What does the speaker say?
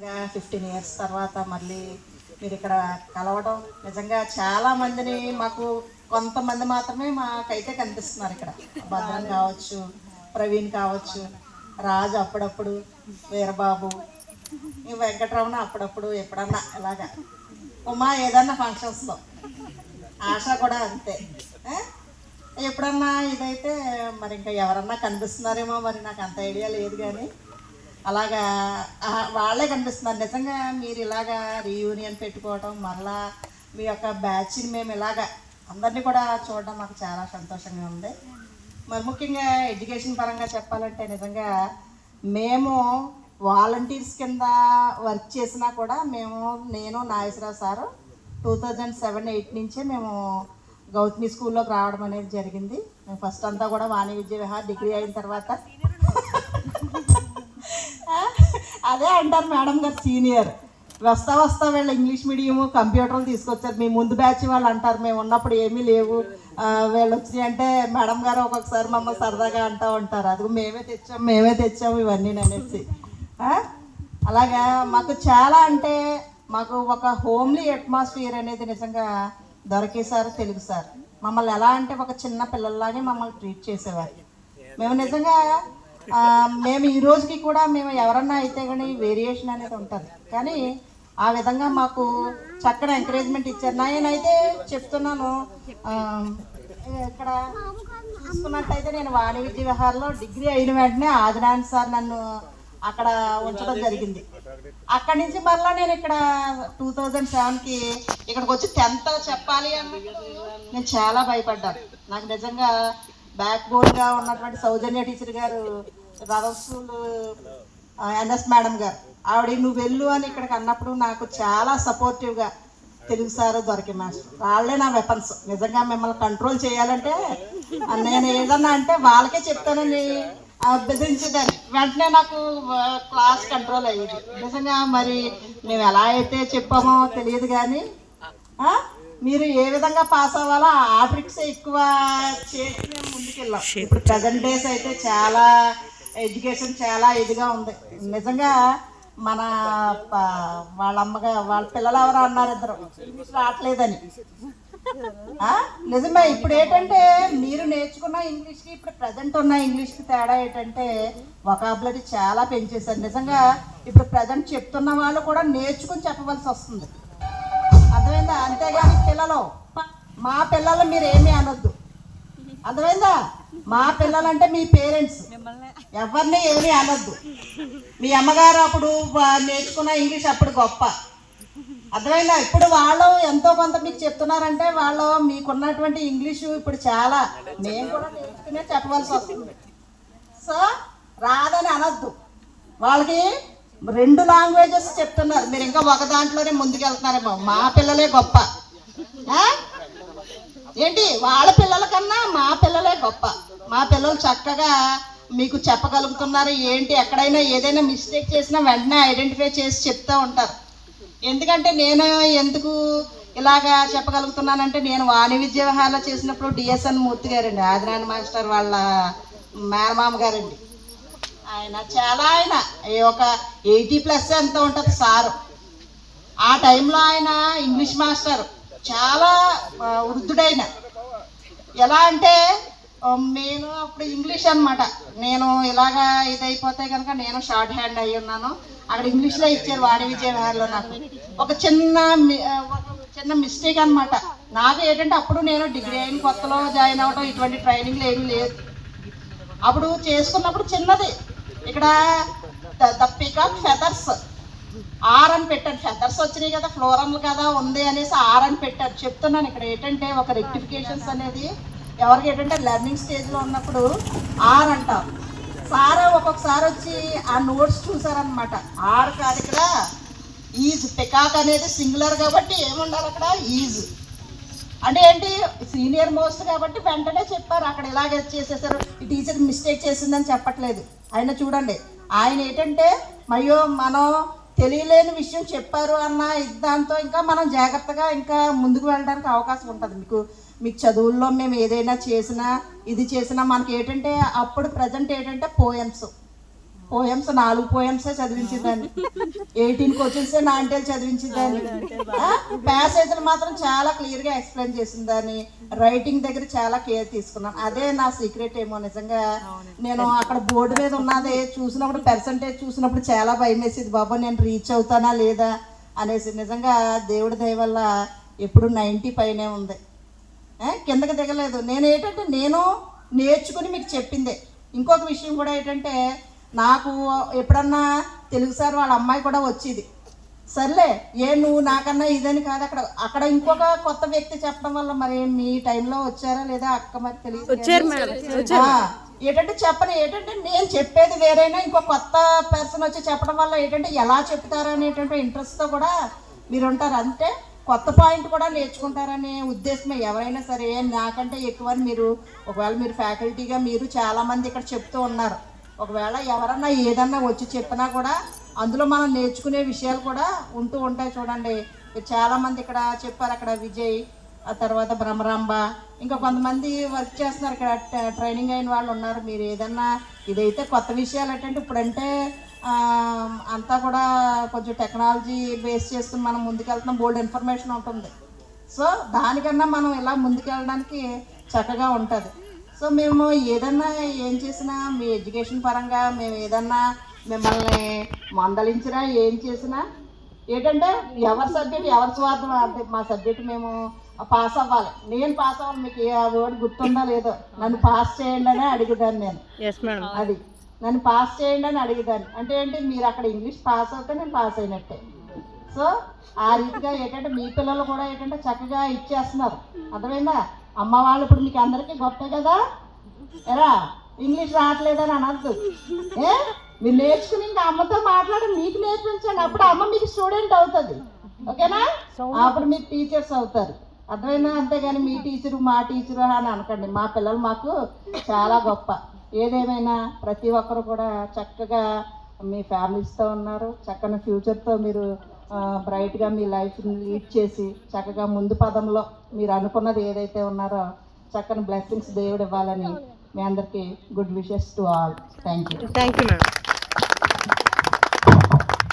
15 years తర్వాత మళ్ళీ మీరు ఇక్కడ కలవడం నిజంగా చాలా మందిని మాకు కొంతమంది మాత్రమే మాకైతే కనిపిస్తున్నారు ఇక్కడ. భద్రం కావచ్చు, ప్రవీణ్ కావచ్చు, రాజు అప్పుడప్పుడు, వీరబాబు, ఈ వెంకటరమణ అప్పుడప్పుడు ఎప్పుడన్నా ఇలాగా, ఉమా ఏదన్నా ఫంక్షన్స్లో, ఆశ కూడా అంతే. ఎప్పుడన్నా ఇదైతే మరి ఇంకా ఎవరన్నా కనిపిస్తున్నారేమో మరి నాకు అంత ఐడియా లేదు, కానీ అలాగా వాళ్ళే కనిపిస్తున్నారు. నిజంగా మీరు ఇలాగా రీయూనియన్ పెట్టుకోవడం, మళ్ళా మీ యొక్క బ్యాచ్ని మేము ఇలాగా అందరినీ కూడా చూడడం మాకు చాలా సంతోషంగా ఉంది. మరి ముఖ్యంగా ఎడ్యుకేషన్ పరంగా చెప్పాలంటే నిజంగా మేము వాలంటీర్స్ కింద వర్క్ చేసినా కూడా నేను నాగేశ్వరరావు సారు 2007-8 నుంచే మేము గౌతమి స్కూల్లోకి రావడం అనేది జరిగింది. మేము ఫస్ట్ అంతా కూడా వాణి విద్యా విహార్, డిగ్రీ అయిన తర్వాత అదే అంటారు మేడం గారు సీనియర్, వస్తా వీళ్ళు ఇంగ్లీష్ మీడియము కంప్యూటర్లు తీసుకొచ్చారు. మీ ముందు బ్యాచ్ వాళ్ళు అంటారు మేము ఉన్నప్పుడు ఏమీ లేవు, వీళ్ళు వచ్చి అంటే మేడం గారు ఒక్కొక్కసారి మమ్మల్ని సరదాగా అంటూ ఉంటారు, అది మేమే తెచ్చాము ఇవన్నీ అనేసి. అలాగా మాకు చాలా అంటే మాకు ఒక హోమ్లీ అట్మాస్ఫియర్ అనేది నిజంగా దొరికేసారు తెలుగు సార్. మమ్మల్ని ఎలా అంటే ఒక చిన్న పిల్లల్లాగే మమ్మల్ని ట్రీట్ చేసేవారు. మేము నిజంగా మేము ఈ రోజుకి కూడా మేము ఎవరన్నా అయితే కానీ వేరియేషన్ అనేది ఉంటుంది, కానీ ఆ విధంగా మాకు చక్కని ఎంకరేజ్మెంట్ ఇచ్చారు. నేనైతే చెప్తున్నాను, ఇక్కడ చూసుకున్నట్టయితే నేను వాణి విద్యా విహార్లో డిగ్రీ అయిన వెంటనే ఆదినారాయణ సార్ నన్ను అక్కడ ఉంచడం జరిగింది. అక్కడి నుంచి మళ్ళీ నేను ఇక్కడ 2007కి ఇక్కడికి వచ్చి 10th చెప్పాలి అని నేను చాలా భయపడ్డాను. నాకు నిజంగా బ్యాక్ బోన్గా ఉన్నటువంటి సౌజన్య టీచర్ గారు, రవల్ స్కూల్ ఎన్ఎస్ మేడం గారు, ఆవిడ నువ్వు వెళ్ళు అని ఇక్కడికి అన్నప్పుడు నాకు చాలా సపోర్టివ్గా తెలుగు సార్ దొరికి మాస్టర్ వాళ్ళే నా వెపన్స్. నిజంగా మిమ్మల్ని కంట్రోల్ చేయాలంటే నేను ఏదన్నా అంటే వాళ్ళకే చెప్తానని బెదిరించేదాన్ని, వెంటనే నాకు క్లాస్ కంట్రోల్ అయ్యేది. నిజంగా మరి మేము ఎలా అయితే చెప్పామో తెలియదు, కానీ మీరు ఏ విధంగా పాస్ అవ్వాలో ఆ ట్రిక్స్ ఎక్కువ చేసి మేము ముందుకెళ్ళాం. ఇప్పుడు ప్రజెంట్ డేస్ అయితే చాలా ఎడ్యుకేషన్ చాలా ఇదిగా ఉంది. నిజంగా మన వాళ్ళ వాళ్ళ పిల్లలు ఎవరో అన్నారు ఇద్దరు ఇంగ్లీష్ రావట్లేదని. నిజమే, ఇప్పుడు ఏంటంటే మీరు నేర్చుకున్న ఇంగ్లీష్కి ఇప్పుడు ప్రజెంట్ ఉన్న ఇంగ్లీష్కి తేడా ఏంటంటే వొకాబులరీ చాలా పెంచేశారు. నిజంగా ఇప్పుడు ప్రజెంట్ చెప్తున్న వాళ్ళు కూడా నేర్చుకుని చెప్పవలసి వస్తుంది, అర్థమైందా? అంతేగాని పిల్లలు మా పిల్లలు మీరు ఏమీ అనొద్దు, అర్థమైందా? మా పిల్లలంటే మీ పేరెంట్స్, ఎవరిని ఏమీ అనొద్దు. మీ అమ్మగారు అప్పుడు నేర్చుకున్న ఇంగ్లీష్ అప్పుడు గొప్ప, అర్థమైందా? ఇప్పుడు వాళ్ళు ఎంతో కొంత మీకు చెప్తున్నారంటే వాళ్ళు మీకున్నటువంటి ఇంగ్లీషు ఇప్పుడు చాలా మేము కూడా నేర్చుకునే చెప్పవలసి వస్తుంది. సో రాదని అనొద్దు, వాళ్ళకి 2 లాంగ్వేజెస్ చెప్తున్నారు, మీరు ఇంకా ఒక దాంట్లోనే ముందుకెళ్తున్నారేమో. మా పిల్లలే గొప్ప ఏంటి, వాళ్ళ పిల్లల కన్నా మా పిల్లలే గొప్ప. మా పిల్లలు చక్కగా మీకు చెప్పగలుగుతున్నారు. ఏంటి ఎక్కడైనా ఏదైనా మిస్టేక్ చేసినా వెంటనే ఐడెంటిఫై చేసి చెప్తూ ఉంటారు. ఎందుకంటే నేను ఎందుకు ఇలాగా చెప్పగలుగుతున్నానంటే నేను వాణి విద్యా విహార్లో చేసినప్పుడు డిఎస్ఎన్ మూర్తి గారండి, ఆదినారాయణ మాస్టర్ వాళ్ళ మేనమామ గారండి, ఆయన ఒక 80+ ఎంత ఉంటుంది సారు. ఆ టైంలో ఆయన ఇంగ్లీష్ మాస్టర్ చాలా వృద్ధుడైన. ఎలా అంటే నేను అప్పుడు ఇంగ్లీష్ అనమాట, నేను ఇలాగా ఇదైపోతే కనుక నేను షార్ట్ హ్యాండ్ అయ్యి ఉన్నాను. అక్కడ ఇంగ్లీష్లో ఇచ్చారు వాణి విద్యా విహార్లో. నాకు ఒక చిన్న మిస్టేక్ అనమాట. నాకు ఏంటంటే అప్పుడు నేను డిగ్రీ అయిన కొత్తలో జాయిన్ అవ్వడం, ఇటువంటి ట్రైనింగ్లు ఏమీ లేదు. అప్పుడు చేసుకున్నప్పుడు చిన్నది ఇక్కడ ద పికాక్ ఫెదర్స్ ఆర్ అని పెట్టారు. ఫెదర్స్ వచ్చినాయి కదా, ఫ్లోరల్ కదా ఉంది అనేసి ఆర్ అని పెట్టారు. చెప్తున్నాను ఇక్కడ ఏంటంటే ఒక రెక్టిఫికేషన్స్ అనేది ఎవరికి ఏంటంటే లెర్నింగ్ స్టేజ్లో ఉన్నప్పుడు ఆర్ అంటారు. సార్ ఒక్కొక్కసారి వచ్చి ఆ నోట్స్ చూసారనమాట, ఆర్ కాదు ఇక్కడ ఈజ్. పికాక్ అనేది సింగులర్ కాబట్టి ఏముండాలి అక్కడ ఈజ్ అంటే ఏంటి, సీనియర్ మోస్ట్ కాబట్టి వెంటనే చెప్పారు. అక్కడ ఇలాగ చేసేసారు, ఈ టీచర్ మిస్టేక్ చేసిందని చెప్పట్లేదు. ఆయన చూడండి, ఆయన ఏంటంటే అయ్యో మనం తెలియలేని విషయం చెప్పారు అన్న దాంతో ఇంకా మనం జాగ్రత్తగా ఇంకా ముందుకు వెళ్ళడానికి అవకాశం ఉంటుంది. మీకు చదువుల్లో మేము ఏదైనా చేసినా ఇది చేసినా మనకి ఏంటంటే అప్పుడు ప్రజెంట్ ఏంటంటే పోయమ్స్ పోయమ్స్ 4 పోయమ్సే చదివించేదాన్ని, 18 క్వశ్చన్సే నాంటేలు చదివించేదాన్ని, ప్యాసేజ్లు మాత్రం చాలా క్లియర్గా ఎక్స్ప్లెయిన్ చేసిందాన్ని, రైటింగ్ దగ్గర చాలా కేర్ తీసుకున్నాను. అదే నా సీక్రెట్ ఏమో నిజంగా. నేను అక్కడ బోర్డు మీద ఉన్నది చూసినప్పుడు పర్సంటేజ్ చూసినప్పుడు చాలా భయం వేసేది, బాబా నేను రీచ్ అవుతానా లేదా అనేసి. నిజంగా దేవుడి దయ వల్ల ఎప్పుడు 90 పైనే ఉంది, కిందకి దిగలేదు. నేను నేర్చుకుని మీకు చెప్పిందే. ఇంకొక విషయం కూడా ఏంటంటే, నాకు ఎప్పుడన్నా తెలుగు సార్ వాళ్ళ అమ్మాయి కూడా వచ్చేది, సర్లే నువ్వు నాకన్నా ఇదని కాదు, అక్కడ ఇంకొక కొత్త వ్యక్తి చెప్పడం వల్ల, మరి మీ టైంలో వచ్చారా లేదా అక్క మరి తెలియదు ఏంటంటే నేను చెప్పేది వేరైనా ఇంకో కొత్త పర్సన్ వచ్చి చెప్పడం వల్ల ఏంటంటే ఎలా చెప్తారు అనేటువంటి ఇంట్రెస్ట్తో కూడా మీరు ఉంటారు. అంటే కొత్త పాయింట్ కూడా నేర్చుకుంటారనే ఉద్దేశమే. ఎవరైనా సరే నాకంటే ఎక్కువ మీరు ఒకవేళ మీరు ఫ్యాకల్టీగా మీరు చాలామంది ఇక్కడ చెప్తూ ఉన్నారు, ఒకవేళ ఎవరన్నా ఏదన్నా వచ్చి చెప్పినా కూడా అందులో మనం నేర్చుకునే విషయాలు కూడా ఉంటూ ఉంటాయి. చూడండి, చాలామంది ఇక్కడ చెప్పారు, అక్కడ విజయ్, ఆ తర్వాత భ్రమరాంబ, ఇంకా కొంతమంది వర్క్ చేస్తున్నారు ఇక్కడ, ట్రైనింగ్ అయిన వాళ్ళు ఉన్నారు. మీరు ఏదన్నా ఇదైతే కొత్త విషయాలు ఏంటంటే ఇప్పుడంటే అంతా కూడా కొంచెం టెక్నాలజీ బేస్ చేసుకుని మనం ముందుకెళ్తున్నాం, బోల్డ్ ఇన్ఫర్మేషన్ ఉంటుంది. సో దానికన్నా మనం ఇలా ముందుకెళ్ళడానికి చక్కగా ఉంటుంది. సో మేము ఏదన్నా ఏం చేసినా మీ ఎడ్యుకేషన్ పరంగా మేము ఏదన్నా మిమ్మల్ని మందలించినా ఏం చేసినా ఏంటంటే ఎవరి సబ్జెక్ట్ ఎవరి స్వార్థం, అంటే మా సబ్జెక్ట్ మేము పాస్ అవ్వాలి, నేను పాస్ అవ్వాలి. మీకు ఆ వర్డ్ గుర్తుందా లేదో, నన్ను పాస్ చేయండి అని అడిగేదాన్ని నేను. అది నన్ను పాస్ చేయండి అని అడిగేదాన్ని. అంటే ఏంటి, మీరు అక్కడ ఇంగ్లీష్ పాస్ అవుతే నేను పాస్ అయినట్టే. సో ఆ రీతిగా ఏంటంటే మీ పిల్లలు కూడా ఏంటంటే చక్కగా ఇచ్చేస్తున్నారు, అర్థమైందా? అమ్మ వాళ్ళు ఇప్పుడు మీకు అందరికీ గొప్ప కదా, ఎరా ఇంగ్లీష్ రావట్లేదని అనద్దు. మీరు నేర్చుకుని ఇంకా అమ్మతో మాట్లాడి మీకు నేర్పించండి, అప్పుడు అమ్మ మీకు స్టూడెంట్ అవుతుంది, ఓకేనా? అప్పుడు మీకు టీచర్స్ అవుతారు, అర్థమైనా? అంతేగాని మీ టీచరు మా టీచరు అని అనకండి. మా పిల్లలు మాకు చాలా గొప్ప. ఏదేమైనా ప్రతి ఒక్కరు కూడా చక్కగా మీ ఫ్యామిలీస్తో ఉన్నారు, చక్కని ఫ్యూచర్తో మీరు బ్రైట్గా మీ లైఫ్ని లీడ్ చేసి చక్కగా ముందు పదంలో మీరు అనుకున్నది ఏదైతే ఉన్నారో చక్కని బ్లెస్సింగ్స్ దేవుడు ఇవ్వాలని మీ అందరికీ good wishes to all. Thank you. Madam.